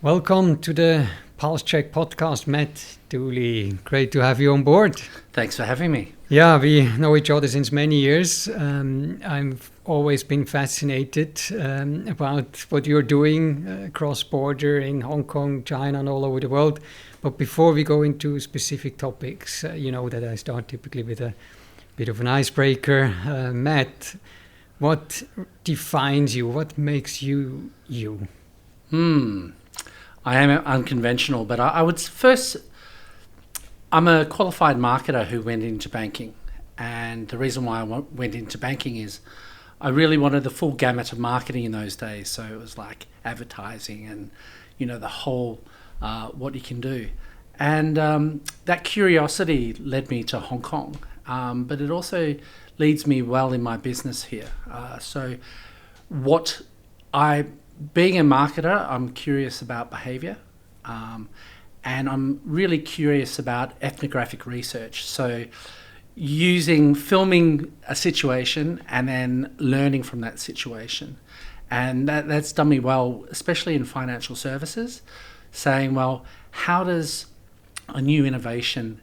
Welcome to the Pulse Check podcast, Matt Dooley. Great to have you on board. Thanks for having me. Yeah, we know each other since many years. I've always been fascinated about what you're doing cross-border in Hong Kong, China, and all over the world. But before we go into specific topics, you know that I start typically with a bit of an icebreaker. Matt, what defines you? What makes you you? I am unconventional, but I would first, I'm a qualified marketer who went into banking. And the reason why I went into banking is I really wanted the full gamut of marketing in those days. So it was like advertising and, the whole, what you can do. And that curiosity led me to Hong Kong. But it also leads me well in my business here. Being a marketer, I'm curious about behaviour, and I'm really curious about ethnographic research. So filming a situation and then learning from that situation. And that's done me well, especially in financial services, saying, well, how does a new innovation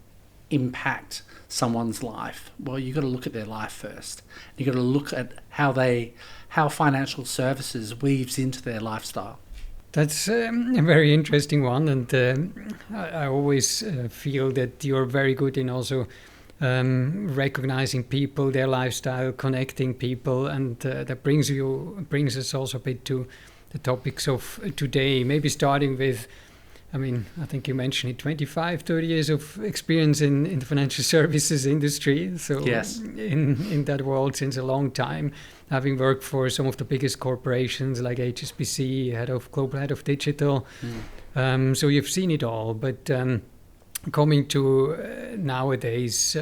impact someone's life? Well, you've got to look at their life first. You've got to look at how financial services weaves into their lifestyle. That's a very interesting one, and I always feel that you're very good in also recognizing people, their lifestyle, connecting people, and that brings us also a bit to the topics of today. Maybe starting with, I think you mentioned it, 25, 30 years of experience in the financial services industry. So yes. In that world since a long time, having worked for some of the biggest corporations like HSBC, global head of digital. So you've seen it all. But coming to nowadays,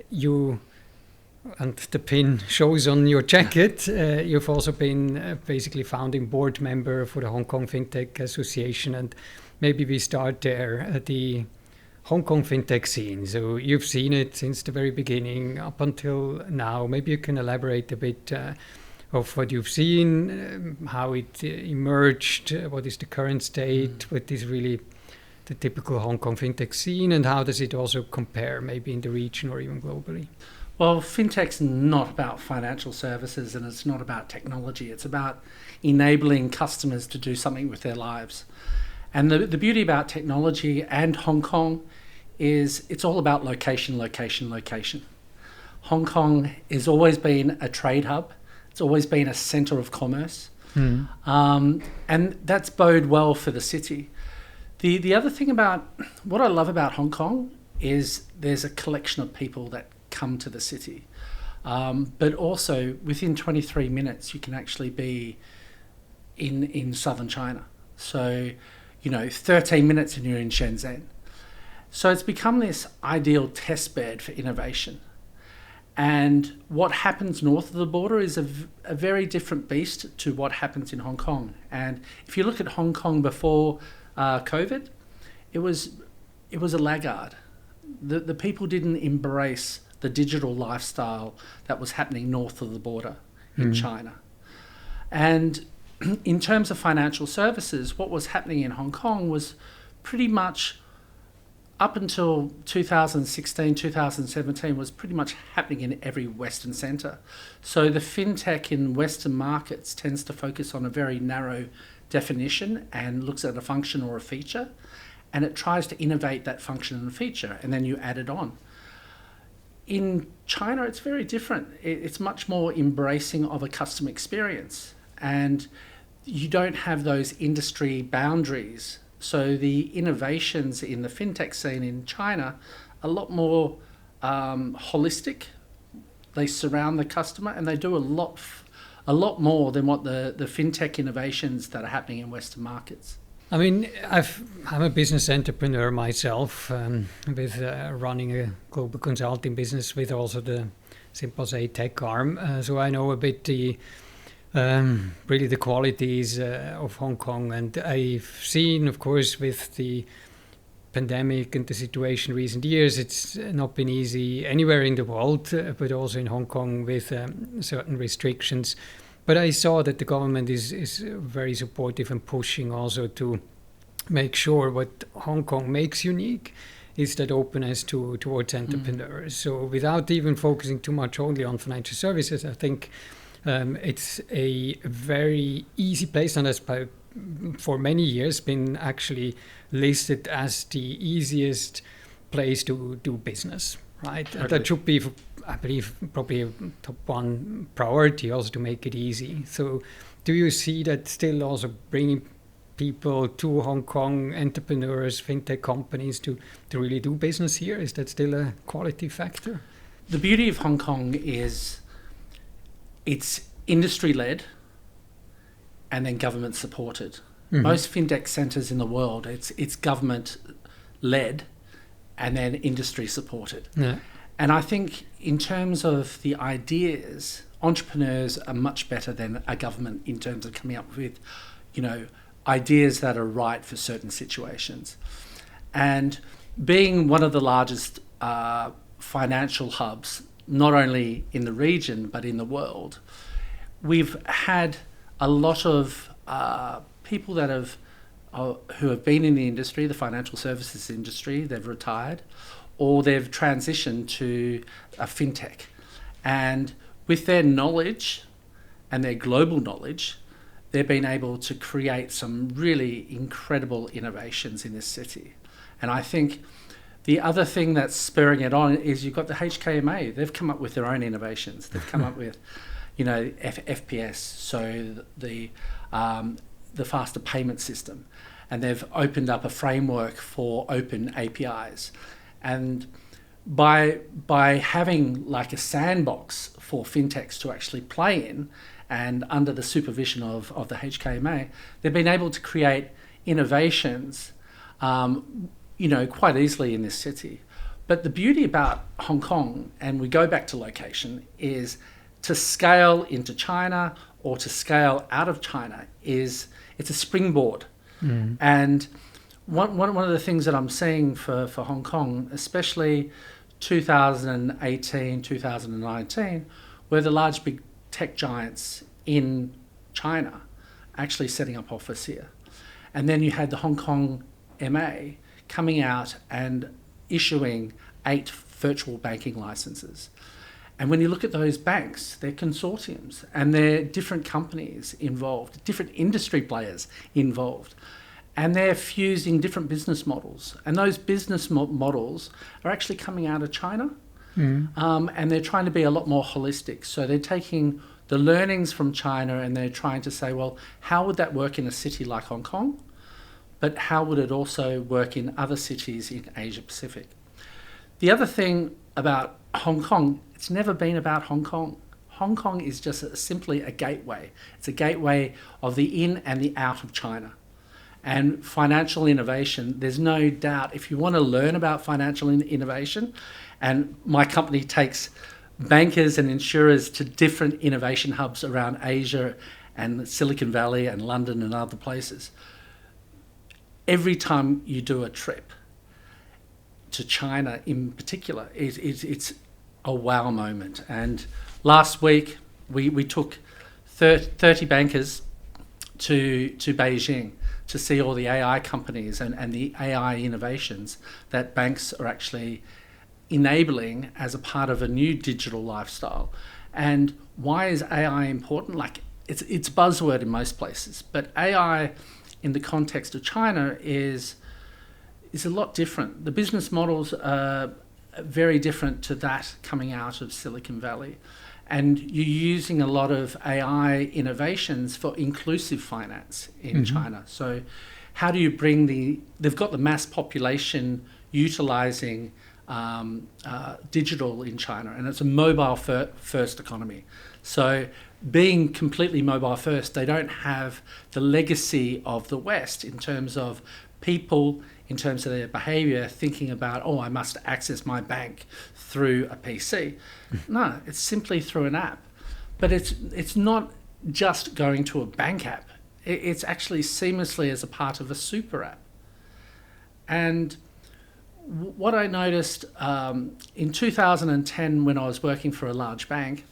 you, and the pin shows on your jacket, you've also been basically founding board member for the Hong Kong Fintech Association. And maybe we start there, the Hong Kong fintech scene. So you've seen it since the very beginning up until now. Maybe you can elaborate a bit of what you've seen, how it emerged, what is the current state, what is really the typical Hong Kong fintech scene, and how does it also compare maybe in the region or even globally? Well, fintech's not about financial services and it's not about technology. It's about enabling customers to do something with their lives. And the beauty about technology and Hong Kong is it's all about location, location, location. Hong Kong has always been a trade hub. It's always been a centre of commerce. And that's bode well for the city. The other thing about what I love about Hong Kong is there's a collection of people that come to the city. But also within 23 minutes, you can actually be in southern China. So 13 minutes and you're in Shenzhen. So it's become this ideal test bed for innovation. And what happens north of the border is a very different beast to what happens in Hong Kong. And if you look at Hong Kong before COVID, it was a laggard. The people didn't embrace the digital lifestyle that was happening north of the border in China. And in terms of financial services, what was happening in Hong Kong was pretty much up until 2016, 2017 was pretty much happening in every Western centre. So the fintech in Western markets tends to focus on a very narrow definition and looks at a function or a feature, and it tries to innovate that function and feature, and then you add it on. In China, it's very different. It's much more embracing of a customer experience, and you don't have those industry boundaries. So the innovations in the fintech scene in China are a lot more holistic. They surround the customer, and they do a lot more than what the fintech innovations that are happening in Western markets. I'm a business entrepreneur myself, with running a global consulting business with also the Synpulse tech arm. So I know a bit really the qualities of Hong Kong, and I've seen, of course, with the pandemic and the situation in recent years, it's not been easy anywhere in the world, but also in Hong Kong with certain restrictions, But I saw that the government is very supportive and pushing also to make sure what Hong Kong makes unique is that openness towards entrepreneurs. So without even focusing too much only on financial services, I think it's a very easy place, and has for many years been actually listed as the easiest place to do business, right? Totally. That should be, I believe, probably a top one priority, also to make it easy. So do you see that still also bringing people to Hong Kong, entrepreneurs, fintech companies to really do business here? Is that still a quality factor? The beauty of Hong Kong is it's industry-led and then government supported. Most fintech centres in the world, it's government-led and then industry supported. Yeah. And I think in terms of the ideas, entrepreneurs are much better than a government in terms of coming up with, ideas that are right for certain situations. And being one of the largest financial hubs, not only in the region but in the world, we've had a lot of people that who have been in the industry, the financial services industry, they've retired, or they've transitioned to a fintech. And with their knowledge and their global knowledge, they've been able to create some really incredible innovations in this city. And I think the other thing that's spurring it on is you've got the HKMA. They've come up with their own innovations. They've come up with, FPS, so the faster payment system. And they've opened up a framework for open APIs. And by having like a sandbox for fintechs to actually play in, and under the supervision of the HKMA, they've been able to create innovations, quite easily in this city. But the beauty about Hong Kong, and we go back to location, is to scale into China or to scale out of China it's a springboard. And one of the things that I'm seeing for Hong Kong, especially 2018, 2019, were the large big tech giants in China actually setting up office here. And then you had the Hong Kong MA coming out and issuing 8 virtual banking licenses. And when you look at those banks, they're consortiums and they're different companies involved, different industry players involved. And they're fusing different business models. And those business models are actually coming out of China. And they're trying to be a lot more holistic. So they're taking the learnings from China and they're trying to say, well, how would that work in a city like Hong Kong? But how would it also work in other cities in Asia Pacific? The other thing about Hong Kong, it's never been about Hong Kong. Hong Kong is just simply a gateway. It's a gateway of the in and the out of China. And financial innovation, there's no doubt, if you want to learn about financial innovation, and my company takes bankers and insurers to different innovation hubs around Asia and Silicon Valley and London and other places. Every time you do a trip to China in particular, it's a wow moment. And last week, we took 30 bankers to Beijing to see all the AI companies and the AI innovations that banks are actually enabling as a part of a new digital lifestyle. And why is AI important? Like, it's buzzword in most places, but AI in the context of China is a lot different. The business models are very different to that coming out of Silicon Valley. And you're using a lot of AI innovations for inclusive finance in China. So how do you bring they've got the mass population utilising digital in China, and it's a mobile first economy. So being completely mobile first, they don't have the legacy of the West in terms of people, in terms of their behaviour, thinking about, I must access my bank through a PC. No, it's simply through an app. But it's not just going to a bank app. It's actually seamlessly as a part of a super app. And what I noticed in 2010 when I was working for a large bank,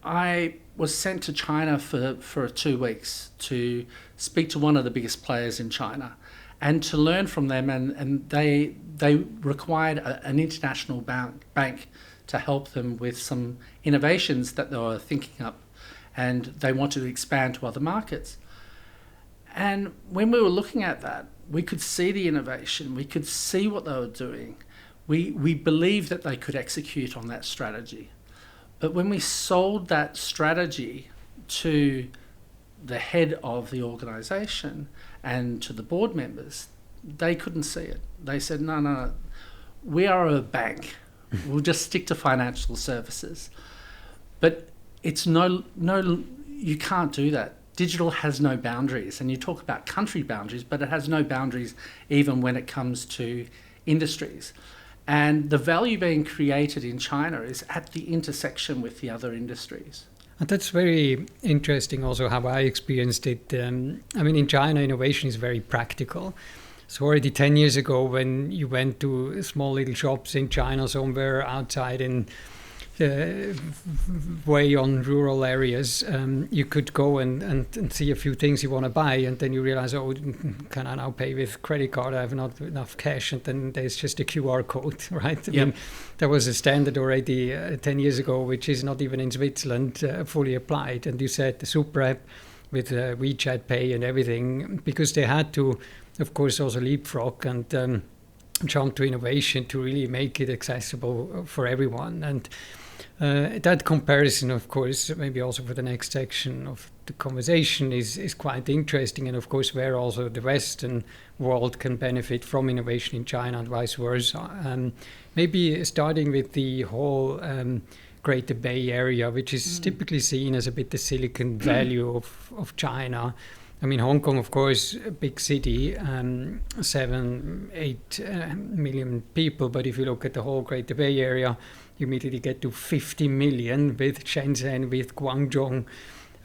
I was sent to China for 2 weeks to speak to one of the biggest players in China and to learn from them. And they required an international bank to help them with some innovations that they were thinking up, and they wanted to expand to other markets. And when we were looking at that, we could see the innovation, we could see what they were doing. We believed that they could execute on that strategy. But when we sold that strategy to the head of the organisation and to the board members, they couldn't see it. They said, no, we are a bank. We'll just stick to financial services. But it's you can't do that. Digital has no boundaries. And you talk about country boundaries, but it has no boundaries even when it comes to industries. And the value being created in China is at the intersection with the other industries. And that's very interesting also how I experienced it. In China, innovation is very practical. So already 10 years ago, when you went to small little shops in China somewhere outside in way on rural areas, you could go and see a few things you want to buy, and then you realize, oh, can I now pay with credit card? I have not enough cash, and then there's just a QR code, right? I mean, that was a standard already 10 years ago, which is not even in Switzerland fully applied. And you said the super app with WeChat Pay and everything, because they had to, of course, also leapfrog and jump to innovation to really make it accessible for everyone. And that comparison, of course, maybe also for the next section of the conversation is quite interesting, and of course where also the Western world can benefit from innovation in China and vice versa. Maybe starting with the whole Greater Bay Area, which is typically seen as a bit the Silicon Valley of China. I mean, Hong Kong, of course, a big city, 7-8 million people, but if you look at the whole Greater Bay Area, you immediately get to 50 million with Shenzhen, with Guangzhou.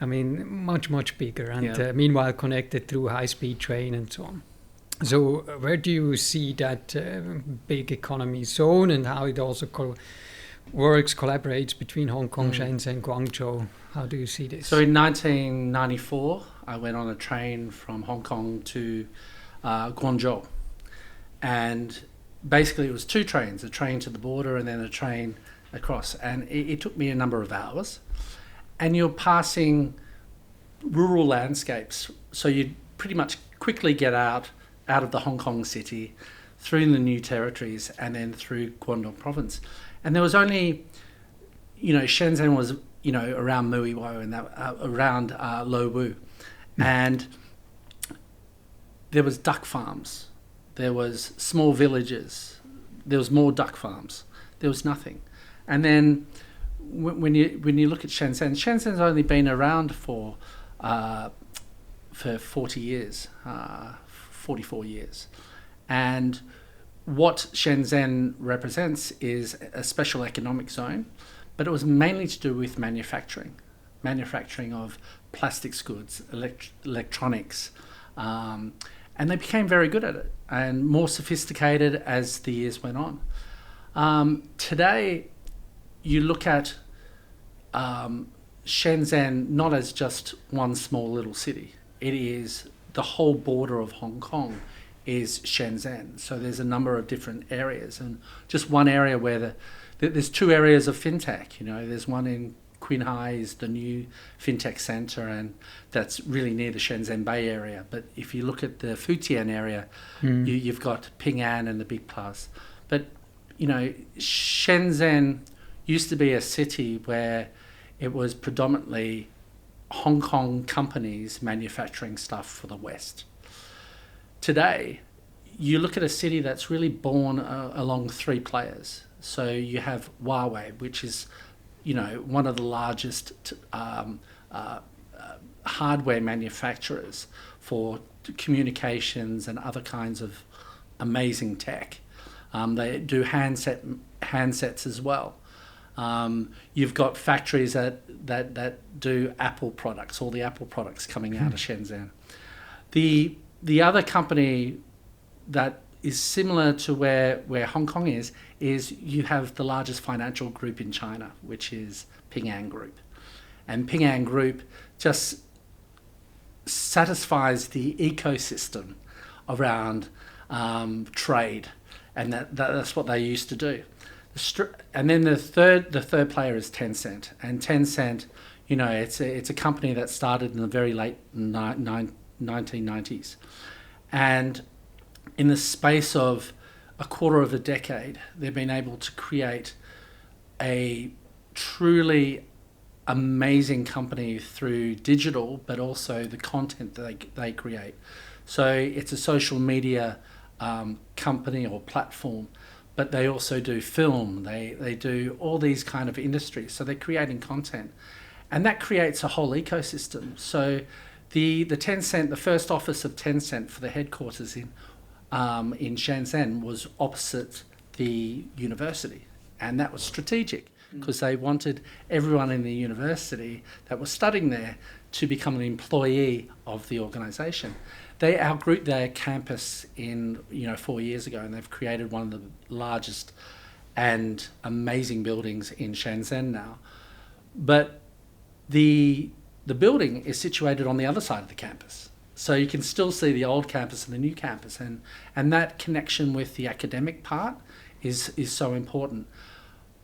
I mean, much, much bigger, and meanwhile connected through high-speed train and so on. So where do you see that big economy zone, and how it also collaborates between Hong Kong, Shenzhen, Guangzhou? How do you see this? So in 1994, I went on a train from Hong Kong to Guangzhou. And basically it was 2 trains, a train to the border and then a train across. And it took me a number of hours. And you're passing rural landscapes. So you pretty much quickly get out of the Hong Kong city, through the new territories, and then through Guangdong province. And there was only, Shenzhen was, around Muiwo and around Lo Wu. And there was duck farms. There was small villages. There was more duck farms. There was nothing. And then when you look at Shenzhen's only been around for 40 years, 44 years. And what Shenzhen represents is a special economic zone, but it was mainly to do with manufacturing of plastics goods, electronics, and they became very good at it and more sophisticated as the years went on. Today, you look at Shenzhen not as just one small little city. It is the whole border of Hong Kong is Shenzhen. So there's a number of different areas, and just one area where there's 2 areas of fintech. There's one in Qinghai, is the new fintech center, and that's really near the Shenzhen Bay Area. But if you look at the Futian area, you've got Ping An and the Big Plus. But Shenzhen used to be a city where it was predominantly Hong Kong companies manufacturing stuff for the West. Today, you look at a city that's really born along 3 players. So you have Huawei, which is, one of the largest hardware manufacturers for communications and other kinds of amazing tech. They do handsets as well. You've got factories that do Apple products, all the Apple products coming out of Shenzhen. The other company that is similar to where Hong Kong is you have the largest financial group in China, which is Ping An Group. And Ping An Group just satisfies the ecosystem around trade, and that's what they used to do. And then the third player is Tencent, and Tencent, it's a company that started in the very late 1990s, and in the space of a quarter of a decade, they've been able to create a truly amazing company through digital, but also the content that they create. So it's a social media company or platform, but they also do film, they do all these kind of industries. So they're creating content, and that creates a whole ecosystem. So the Tencent, the first office of Tencent for the headquarters in Shenzhen was opposite the university, and that was strategic because they wanted everyone in the university that was studying there to become an employee of the organisation. They outgrew their campus in 4 years ago, and they've created one of the largest and amazing buildings in Shenzhen now. But the building is situated on the other side of the campus. So you can still see the old campus and the new campus, and that connection with the academic part is so important.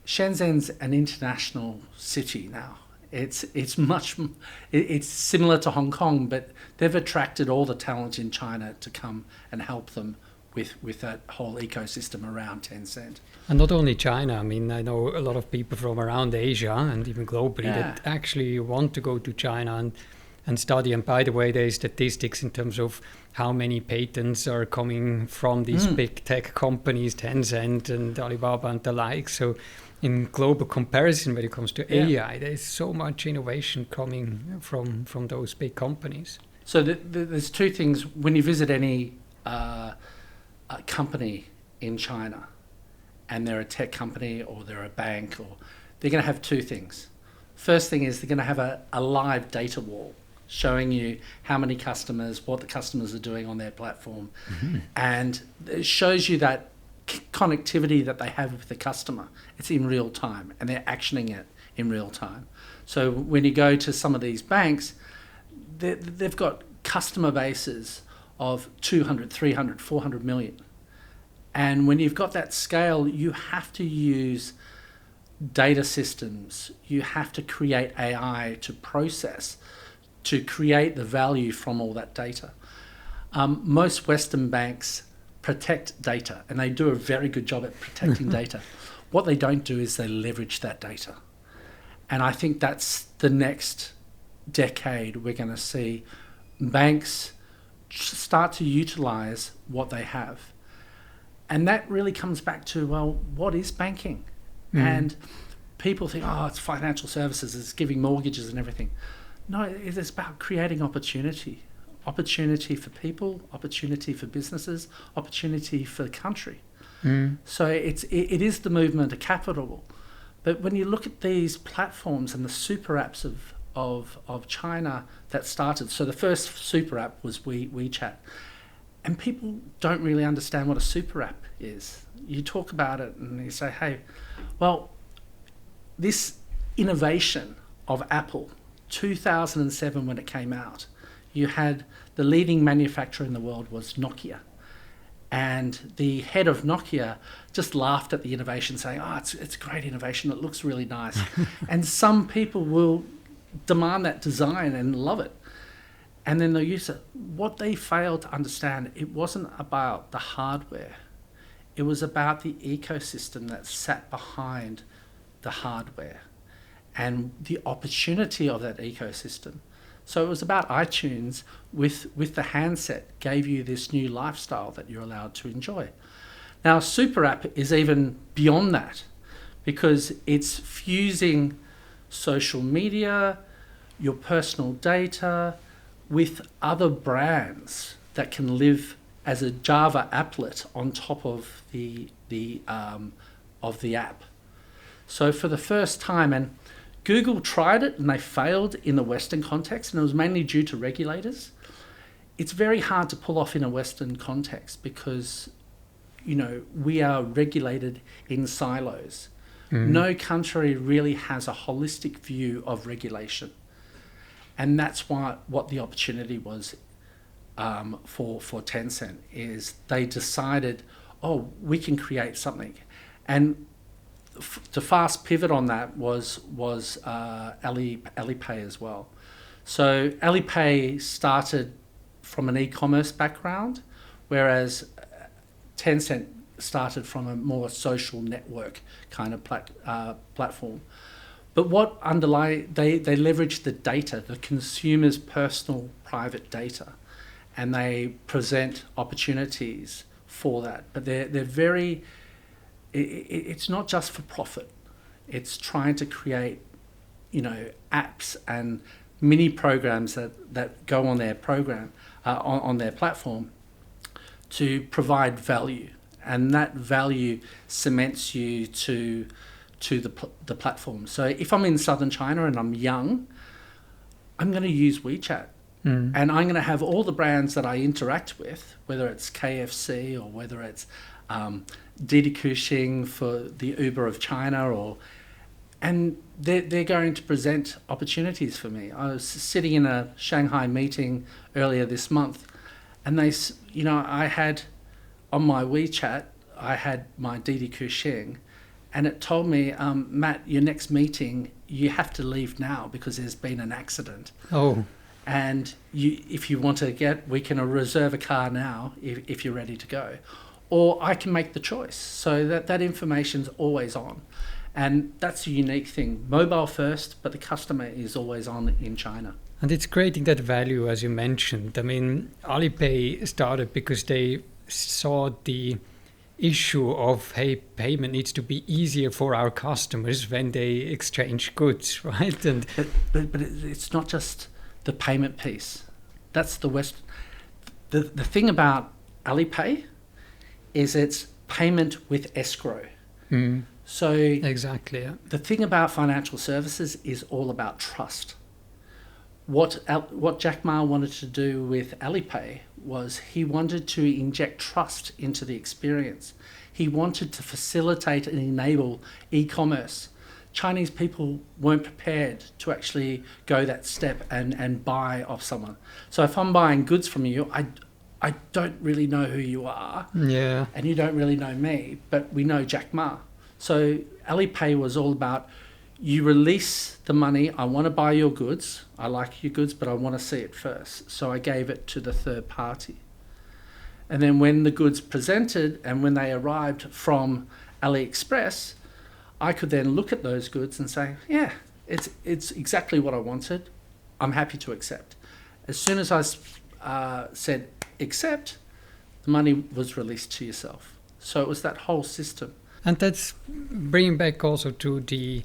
Shenzhen's an international city now. It's similar to Hong Kong, but they've attracted all the talent in China to come and help them with that whole ecosystem around Tencent. And not only China, I mean, I know a lot of people from around Asia and even globally that actually want to go to China and study. And by the way, there is statistics in terms of how many patents are coming from these big tech companies, Tencent and Alibaba and the like. So in global comparison, when it comes to AI, there is so much innovation coming from those big companies. So there's two things. When you visit any company in China, and they're a tech company or they're a bank, or they're going to have two things. First thing is they're going to have a live data wall showing you how many customers, what the customers are doing on their platform. And it shows you that connectivity that they have with the customer. It's in real time, and they're actioning it in real time. So when you go to some of these banks, they've got customer bases of 200, 300, 400 million. And when you've got that scale, you have to use data systems. You have to create AI to process, to create the value from all that data. Most Western banks protect data, and they do a very good job at protecting data. What they don't do is they leverage that data. And I think that's the next decade we're going to see banks start to utilize what they have. And that really comes back to, well, what is banking? And people think, oh, it's financial services, it's giving mortgages and everything. No, it is about creating opportunity. Opportunity for people, opportunity for businesses, opportunity for the country. So it is the movement of capital. But when you look at these platforms and the super apps of China that started, so the first super app was WeChat. And people don't really understand what a super app is. You talk about it and you say, hey, well, this innovation of Apple, 2007 when it came out, you had the leading manufacturer in the world was Nokia. And the head of Nokia just laughed at the innovation, saying, oh, it's great innovation, it looks really nice. And some people will demand that design and love it. And then they'll use it. What they failed to understand, it wasn't about the hardware. It was about the ecosystem that sat behind the hardware and the opportunity of that ecosystem. So it was about iTunes with the handset gave you this new lifestyle that you're allowed to enjoy. Now, Super App is even beyond that because it's fusing social media, your personal data, with other brands that can live as a Java applet on top of the app. So for the first time, and Google tried it and they failed in the Western context, and it was mainly due to regulators. It's very hard to pull off in a Western context because, we are regulated in silos. No country really has a holistic view of regulation. And that's what the opportunity was for Tencent, is they decided, oh, we can create something. And to fast pivot on that was Alipay as well. So Alipay started from an e-commerce background, whereas Tencent started from a more social network kind of platform. But what they leverage the data, the consumer's personal private data, and they present opportunities for that. But they're very, it's not just for profit. It's trying to create, apps and mini programs that go on their program, on their platform, to provide value. And that value cements you to the platform. So if I'm in southern China and I'm young, I'm going to use WeChat. And I'm going to have all the brands that I interact with, whether it's KFC or whether it's Didi Kuxing for the Uber of China, and they're going to present opportunities for me. I was sitting in a Shanghai meeting earlier this month, and I had on my WeChat, I had my Didi Kuxing, and it told me, Matt, your next meeting, you have to leave now because there's been an accident. Oh. And if you want to we can reserve a car now if you're ready to go. Or I can make the choice. So that information's always on. And that's a unique thing. Mobile first, but the customer is always on in China. And it's creating that value, as you mentioned. I mean, Alipay started because they saw the issue of, hey, payment needs to be easier for our customers when they exchange goods, right? And but it's not just the payment piece. That's the West. The thing about Alipay is it's payment with escrow. So exactly, yeah. The thing about financial services is all about trust. What Jack Ma wanted to do with Alipay was he wanted to inject trust into the experience. He wanted to facilitate and enable e-commerce. Chinese people weren't prepared to actually go that step and buy off someone. So if I'm buying goods from you, I don't really know who you are. Yeah. And you don't really know me, but we know Jack Ma. So Alipay was all about, you release the money, I want to buy your goods, I like your goods, but I want to see it first. So I gave it to the third party. And then when the goods presented and when they arrived from AliExpress, I could then look at those goods and say, yeah, it's exactly what I wanted. I'm happy to accept. As soon as I said accept, the money was released to yourself. So it was that whole system. And that's bringing back also to the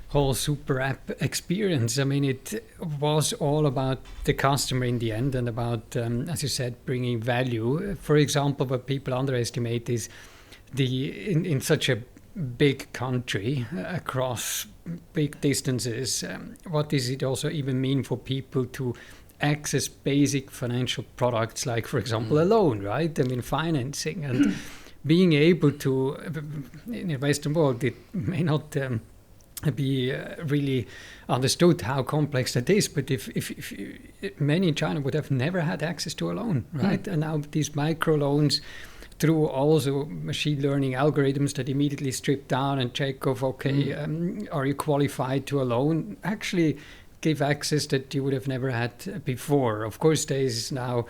whole super app experience. I mean, it was all about the customer in the end and about, as you said, bringing value. For example, what people underestimate is in such a big country across big distances, what does it also even mean for people to access basic financial products like, for example, a loan, right? I mean, financing and being able to, in the Western world, it may not be really understood how complex that is, but if many in China would have never had access to a loan, right? And now these micro loans, through also machine learning algorithms that immediately strip down and check of, okay, are you qualified to a loan, actually give access that you would have never had before. Of course, there is now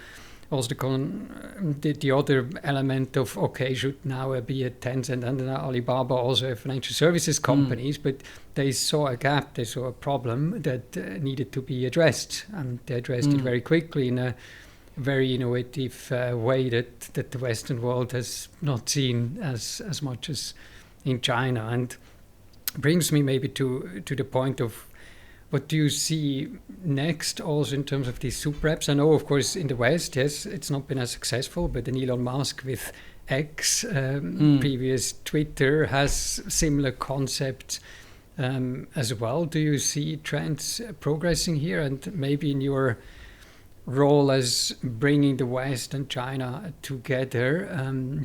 also the other element of, okay, should now be a Tencent and an Alibaba also financial services companies, but they saw a gap, they saw a problem that needed to be addressed, and they addressed it very quickly in a very innovative way that the Western world has not seen as much as in China. And brings me maybe to the point of, what do you see next also in terms of these super apps? I know, of course, in the West, yes, it's not been as successful, but then Elon Musk with X, previous Twitter, has similar concepts as well. Do you see trends progressing here? And maybe in your role as bringing the West and China together?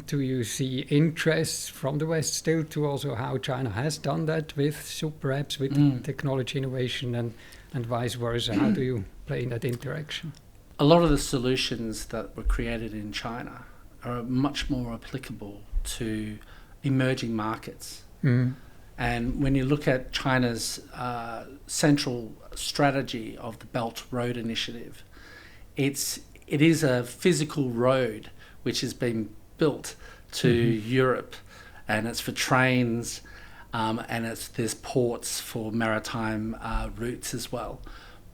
Do you see interests from the West still to also how China has done that with super apps, with technology innovation and vice versa? How do you play in that interaction? A lot of the solutions that were created in China are much more applicable to emerging markets. And when you look at China's central strategy of the Belt Road Initiative, it is a physical road which has been built to Europe, and it's for trains, and there's ports for maritime routes as well.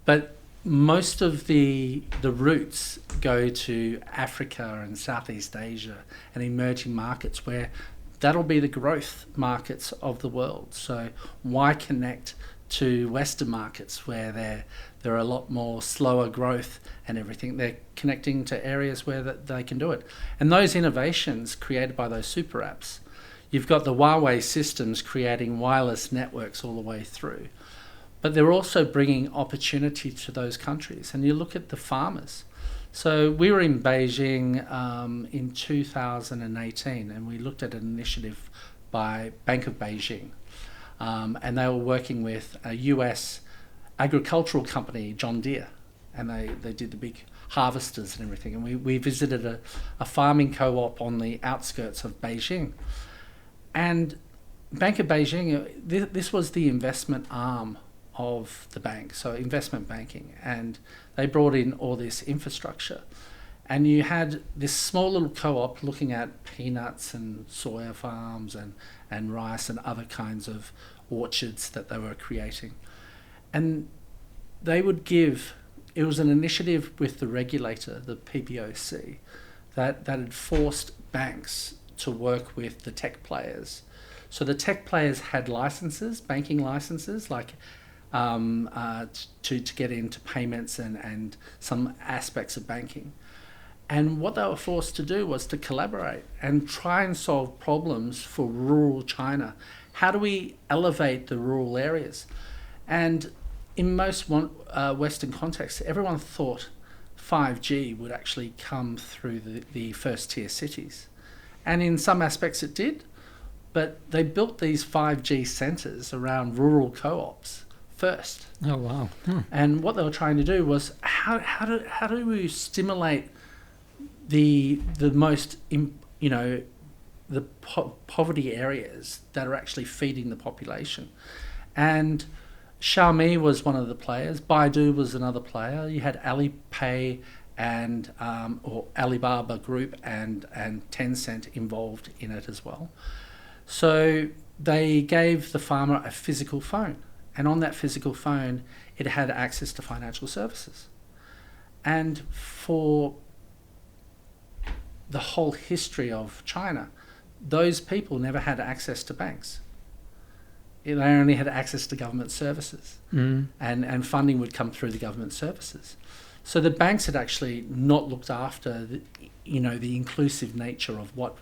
But most of the routes go to Africa and Southeast Asia and emerging markets where that'll be the growth markets of the world. So why connect to Western markets where they're a lot more slower growth and everything? They're connecting to areas where they can do it. And those innovations created by those super apps, you've got the Huawei systems creating wireless networks all the way through. But they're also bringing opportunity to those countries. And you look at the farmers. So we were in Beijing in 2018, and we looked at an initiative by Bank of Beijing. And they were working with a US agricultural company, John Deere. And they did the big harvesters and everything. And we visited a farming co-op on the outskirts of Beijing. And Bank of Beijing, this was the investment arm of the bank, so investment banking, and they brought in all this infrastructure, and you had this small little co-op looking at peanuts and soya farms and rice and other kinds of orchards that they were creating. And they would give, it was an initiative with the regulator, the PBOC, that had forced banks to work with the tech players. So the tech players had licenses, banking licenses, like to get into payments and some aspects of banking. And what they were forced to do was to collaborate and try and solve problems for rural China. How do we elevate the rural areas? And in most Western contexts, everyone thought 5G would actually come through the first tier cities. And in some aspects it did, but they built these 5G centres around rural co-ops first. Oh wow! And what they were trying to do was how do we stimulate the most poverty areas that are actually feeding the population. And Xiaomi was one of the players. Baidu was another player. You had Alipay and or Alibaba Group and Tencent involved in it as well. So they gave the farmer a physical phone. And on that physical phone, it had access to financial services. And for the whole history of China, those people never had access to banks. They only had access to government services. And funding would come through the government services. So the banks had actually not looked after the inclusive nature of what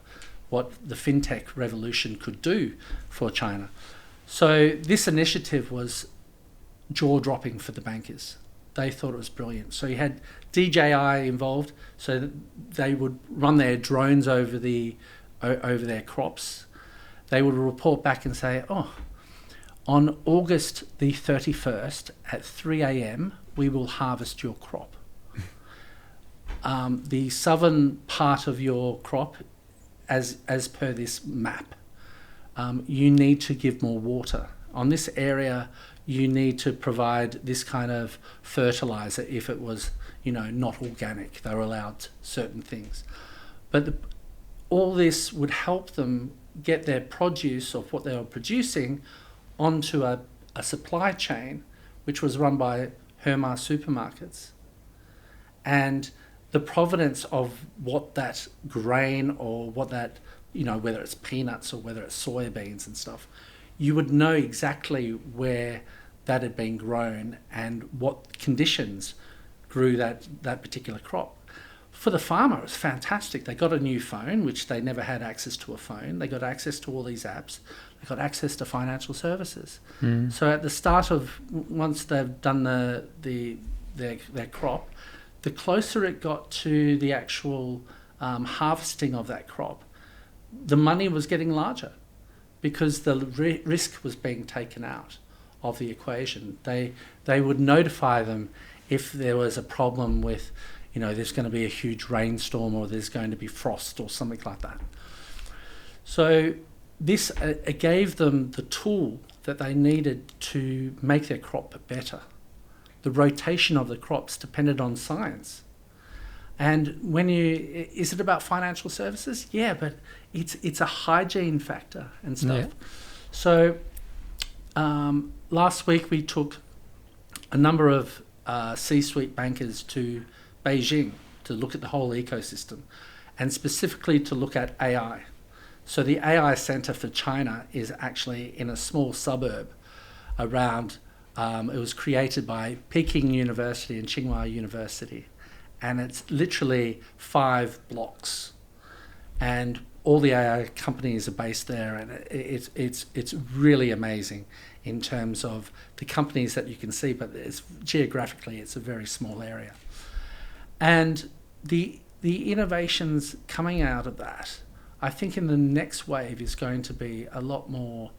the fintech revolution could do for China. So this initiative was jaw-dropping for the bankers. They thought it was brilliant. So you had DJI involved, so that they would run their drones over their crops. They would report back and say, on August the 31st at 3 a.m, we will harvest your crop. The southern part of your crop, as per this map, you need to give more water. On this area, you need to provide this kind of fertilizer if it was, not organic. They were allowed certain things. But all this would help them get their produce of what they were producing onto a supply chain, which was run by Hema supermarkets. And the provenance of what that grain or what that, whether it's peanuts or whether it's soybeans and stuff, you would know exactly where that had been grown and what conditions grew that particular crop. For the farmer, it was fantastic. They got a new phone, which they never had access to a phone. They got access to all these apps. They got access to financial services. So at the start of, once they've done their crop, the closer it got to the actual harvesting of that crop, the money was getting larger because the risk was being taken out of the equation. They would notify them if there was a problem with, there's going to be a huge rainstorm or there's going to be frost or something like that. So this gave them the tool that they needed to make their crop better. The rotation of the crops depended on science. And is it about financial services? Yeah, but it's a hygiene factor and stuff. Yeah. So last week we took a number of C-suite bankers to Beijing to look at the whole ecosystem, and specifically to look at AI. So the AI Center for China is actually in a small suburb around, it was created by Peking University and Tsinghua University. And it's literally 5 blocks. And all the AI companies are based there. And it's really amazing in terms of the companies that you can see, but geographically it's a very small area. And the innovations coming out of that, I think in the next wave is going to be a lot more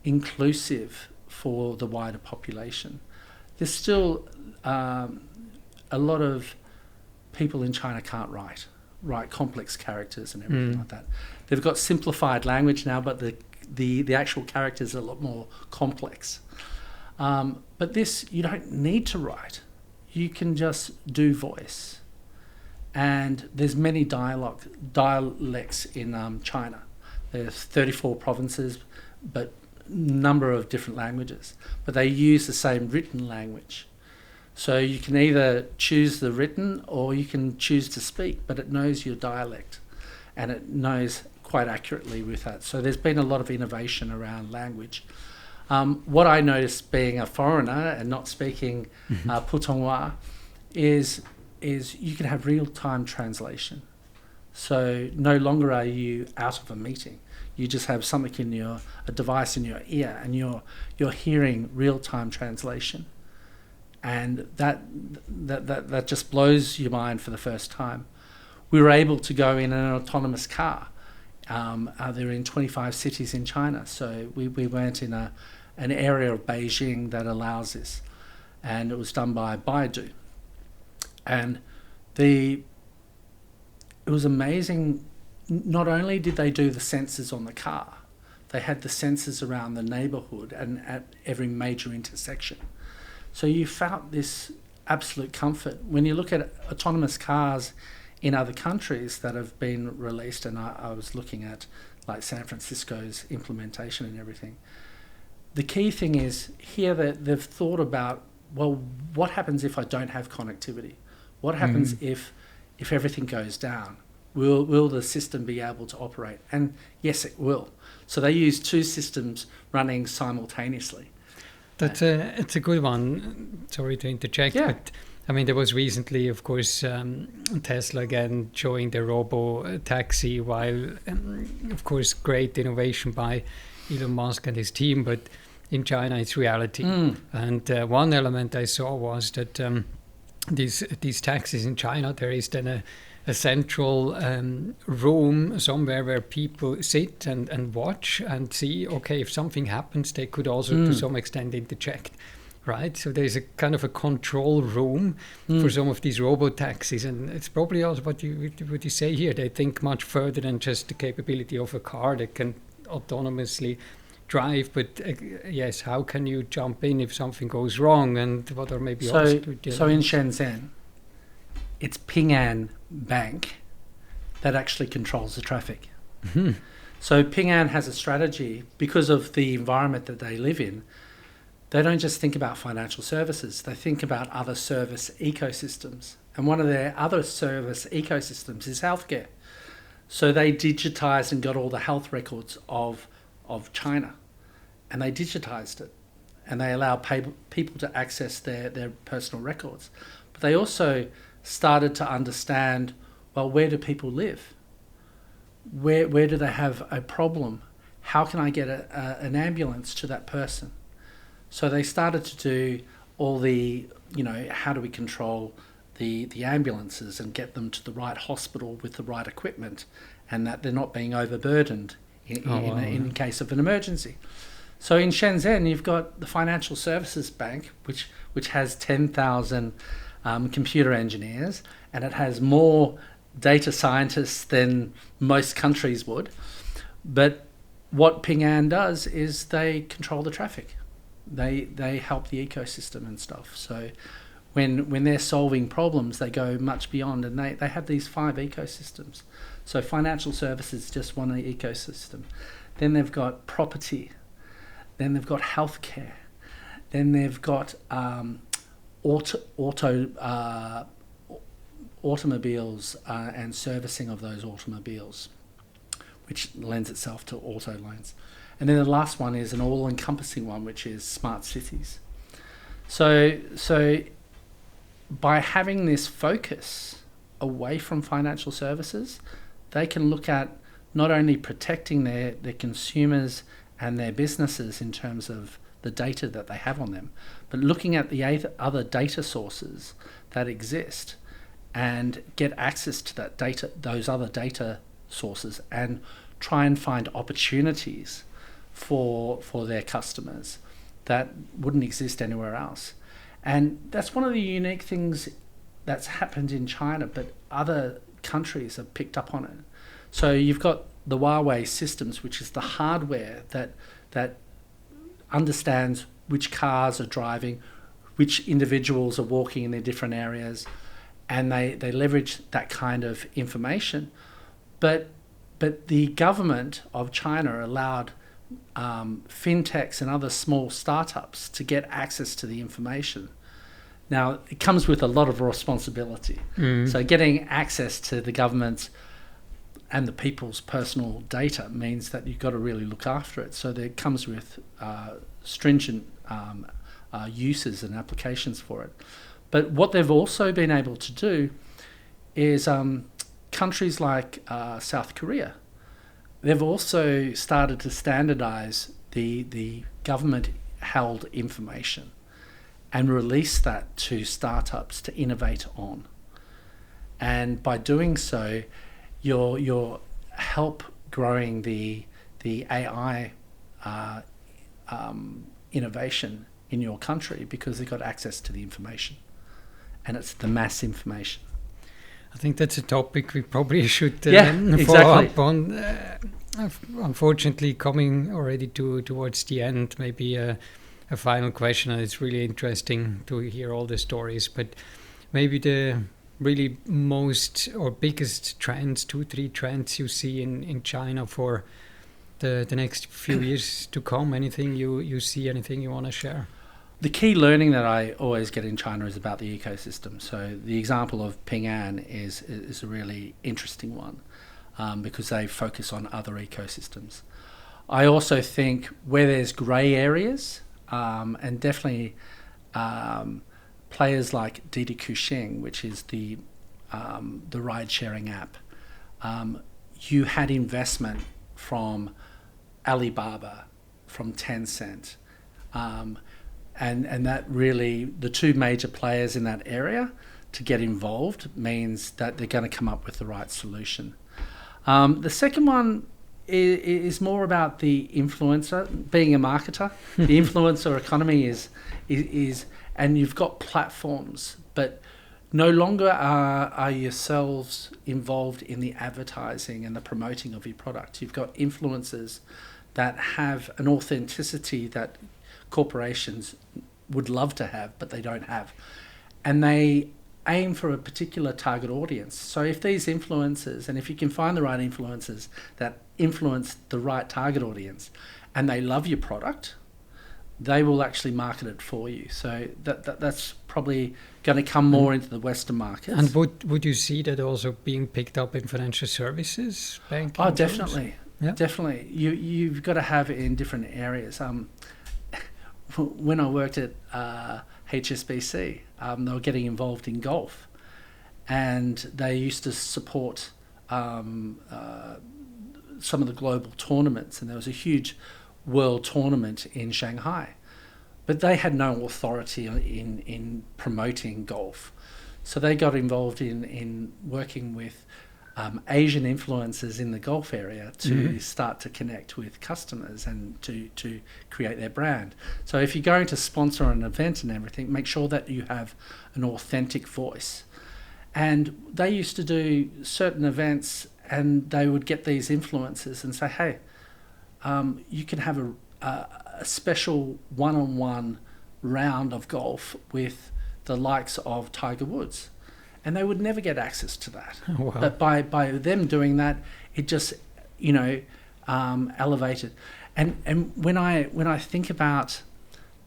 inclusive for the wider population. There's still a lot of people in China can't write complex characters and everything like that. They've got simplified language now, but the actual characters are a lot more complex. But this, you don't need to write. You can just do voice. And there's many dialects in China. There's 34 provinces, but number of different languages. But they use the same written language. So you can either choose the written or you can choose to speak, but it knows your dialect and it knows quite accurately with that. So there's been a lot of innovation around language. What I noticed being a foreigner and not speaking Putonghua is you can have real-time translation. So no longer are you out of a meeting. You just have something a device in your ear, and you're hearing real-time translation. And that just blows your mind for the first time. We were able to go in an autonomous car. They're in 25 cities in China. So we went in an area of Beijing that allows this. And it was done by Baidu. And it was amazing. Not only did they do the sensors on the car, they had the sensors around the neighborhood and at every major intersection. So you felt this absolute comfort. When you look at autonomous cars in other countries that have been released, and I was looking at like San Francisco's implementation and everything, the key thing is here that they've thought about, well, what happens if I don't have connectivity? What happens if everything goes down? Will the system be able to operate? And yes, it will. So they use 2 systems running simultaneously. It's a good one. Sorry to interject, but I mean, there was recently, of course, Tesla again showing the robo-taxi, while, of course, great innovation by Elon Musk and his team, but in China it's reality. And one element I saw was that these taxis in China, there is then a central room somewhere where people sit and watch and see, okay, if something happens, they could also to some extent interject, right? So there's a kind of a control room for some of these robo-taxis, and it's probably also what you say here. They think much further than just the capability of a car that can autonomously drive, but yes, how can you jump in if something goes wrong, and what are maybe so in Shenzhen, it's Ping An Bank that actually controls the traffic. So Ping An has a strategy because of the environment that they live in. They don't just think about financial services, they think about other service ecosystems, and one of their other service ecosystems is healthcare. So they digitized and got all the health records of China, and they digitized it, and they allow people to access their personal records. But they also started to understand, well, where do people live? Where do they have a problem? How can I get an ambulance to that person? So they started to do all the, how do we control the ambulances and get them to the right hospital with the right equipment, and that they're not being overburdened in case of an emergency. So in Shenzhen, you've got the Financial Services Bank, which has 10,000 computer engineers, and it has more data scientists than most countries would. But what Ping An does is they control the traffic. They help the ecosystem and stuff. So when they're solving problems, they go much beyond, and they have these 5 ecosystems. So financial services is just one ecosystem. Then they've got property. Then they've got healthcare. Then they've got automobiles and servicing of those automobiles, which lends itself to auto loans. And then the last one is an all-encompassing one, which is smart cities. So by having this focus away from financial services, they can look at not only protecting their consumers and their businesses in terms of the data that they have on them, but looking at the other data sources that exist and get access to that data, those other data sources, and try and find opportunities for their customers that wouldn't exist anywhere else. And that's one of the unique things that's happened in China, but other countries have picked up on it. So you've got the Huawei systems, which is the hardware that understands which cars are driving, which individuals are walking in their different areas, and they leverage that kind of information. But the government of China allowed fintechs and other small startups to get access to the information. Now, it comes with a lot of responsibility. So getting access to the government's and the people's personal data means that you've got to really look after it. So there comes with stringent uses and applications for it. But what they've also been able to do is countries like South Korea, they've also started to standardize the government-held information and release that to startups to innovate on. And by doing so, you're help growing the AI innovation in your country, because they've got access to the information, and it's the mass information. I think that's a topic we probably should exactly. follow up on. Unfortunately, coming already towards the end, maybe a final question, and it's really interesting to hear all the stories, but maybe the really most or biggest trends, 2-3 trends you see in China for the next few years to come? Anything you see, anything you want to share? The key learning that I always get in China is about the ecosystem. So the example of Ping An is a really interesting one, because they focus on other ecosystems. I also think where there's grey areas, and definitely players like Didi Kuxing, which is the ride-sharing app, you had investment from Alibaba, from Tencent, and that really, the two major players in that area to get involved means that they're going to come up with the right solution. The second one is more about the influencer, being a marketer. The influencer economy is, and you've got platforms, but no longer are yourselves involved in the advertising and the promoting of your product. You've got influencers that have an authenticity that corporations would love to have, but they don't have. And they aim for a particular target audience. So if these influencers, and if you can find the right influencers that influence the right target audience, and they love your product, they will actually market it for you. So that's probably going to come more into the Western markets. And would you see that also being picked up in financial services, banking? Oh, definitely. Yeah. Definitely. You've got to have it in different areas. When I worked at HSBC, they were getting involved in golf, and they used to support some of the global tournaments, and there was a huge world tournament in Shanghai, but they had no authority in promoting golf. So they got involved in working with Asian influencers in the Gulf area to start to connect with customers and to create their brand. So if you're going to sponsor an event and everything, make sure that you have an authentic voice. And they used to do certain events and they would get these influencers and say, hey, you can have a special one-on-one round of golf with the likes of Tiger Woods. And they would never get access to that. Oh, wow. But by them doing that, it just, elevated. And when I think about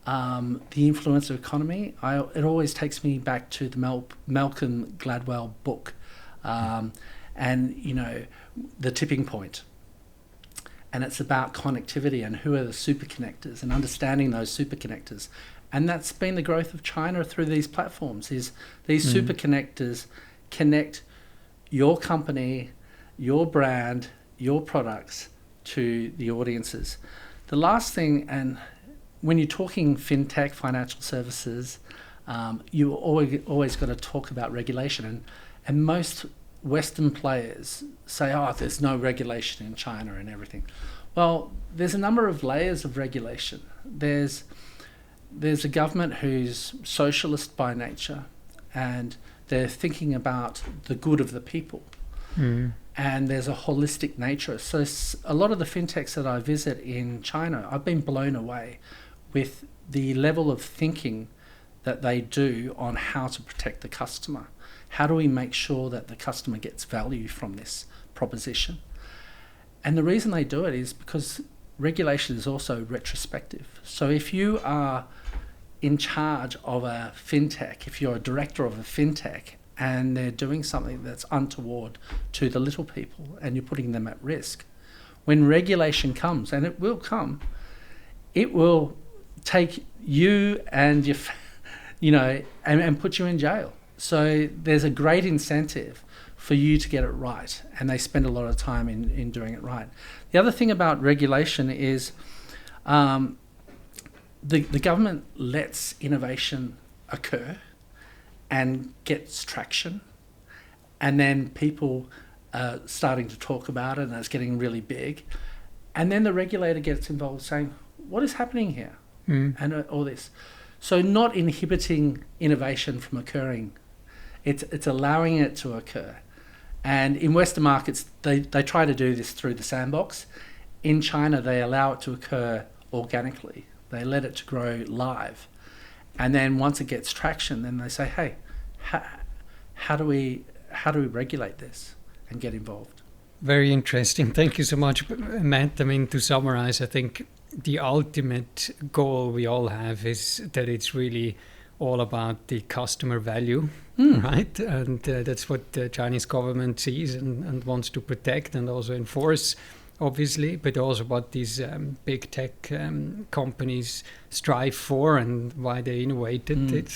the influencer economy, it always takes me back to the Malcolm Gladwell book, and the tipping point. And it's about connectivity and who are the super connectors and understanding those super connectors. And that's been the growth of China through these platforms, is these super connectors connect your company, your brand, your products to the audiences. The last thing, and when you're talking fintech, financial services, you always got to talk about regulation. And most Western players say, oh, there's no regulation in China and everything. Well, there's a number of layers of regulation. There's a government who's socialist by nature, and they're thinking about the good of the people. And there's a holistic nature. So a lot of the fintechs that I visit in China, I've been blown away with the level of thinking that they do on how to protect the customer. How do we make sure that the customer gets value from this proposition? And the reason they do it is because regulation is also retrospective. So if you are in charge of a fintech, if you're a director of a fintech and they're doing something that's untoward to the little people and you're putting them at risk, when regulation comes, and it will come, it will take you and your, and put you in jail. So there's a great incentive for you to get it right, and they spend a lot of time in doing it right. The other thing about regulation is the government lets innovation occur and gets traction, and then people are starting to talk about it and it's getting really big, and then the regulator gets involved saying, what is happening here? And all this. So not inhibiting innovation from occurring, it's allowing it to occur. And in Western markets, they try to do this through the sandbox. In China, they allow it to occur organically. They let it to grow live. And then once it gets traction, then they say, hey, how do we regulate this and get involved? Very interesting. Thank you so much, Matt. I mean, to summarize, I think the ultimate goal we all have is that it's really all about the customer value, right? And that's what the Chinese government sees and wants to protect and also enforce, obviously, but also what these big tech companies strive for and why they innovated.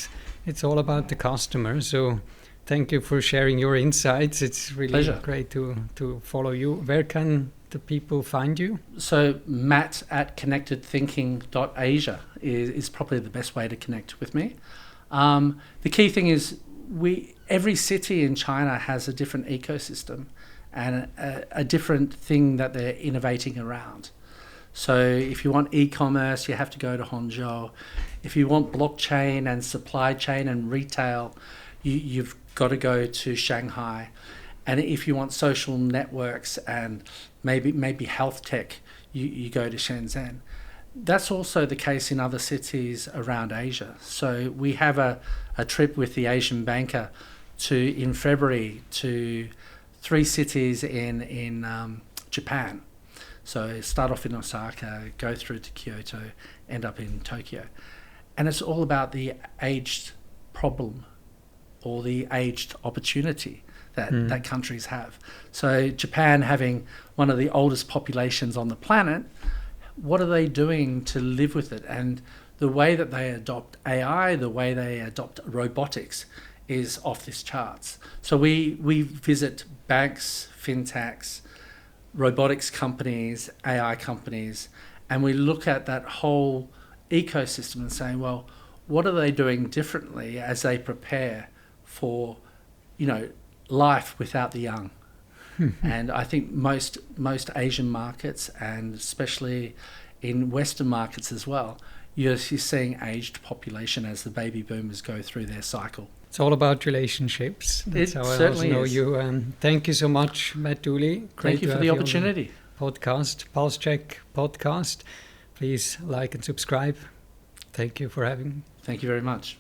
It's all about the customer. So thank you for sharing your insights. It's really Pleasure. Great to follow you. Where can the people find you? So Matt at connectedthinking.asia is probably the best way to connect with me. The key thing is every city in China has a different ecosystem and a different thing that they're innovating around. So if you want e-commerce, you have to go to Hangzhou. If you want blockchain and supply chain and retail, you've got to go to Shanghai. And if you want social networks and maybe health tech, you go to Shenzhen. That's also the case in other cities around Asia. So we have a trip with the Asian banker in February to 3 cities in Japan. So start off in Osaka, go through to Kyoto, end up in Tokyo. And it's all about the aged problem or the aged opportunity that countries have. So Japan, having one of the oldest populations on the planet, what are they doing to live with it? And the way that they adopt AI, the way they adopt robotics is off this charts. So we visit banks, fintechs, robotics companies, AI companies, and we look at that whole ecosystem and saying, well, what are they doing differently as they prepare for, life without the young. And I think most Asian markets, and especially in Western markets as well, you're seeing aged population as the baby boomers go through their cycle. It's all about relationships. That's how I also know you. Thank you so much, Matt Dooley. Thank you for the opportunity. Podcast, Pulse Check podcast. Please like and subscribe. Thank you for having me. Thank you very much.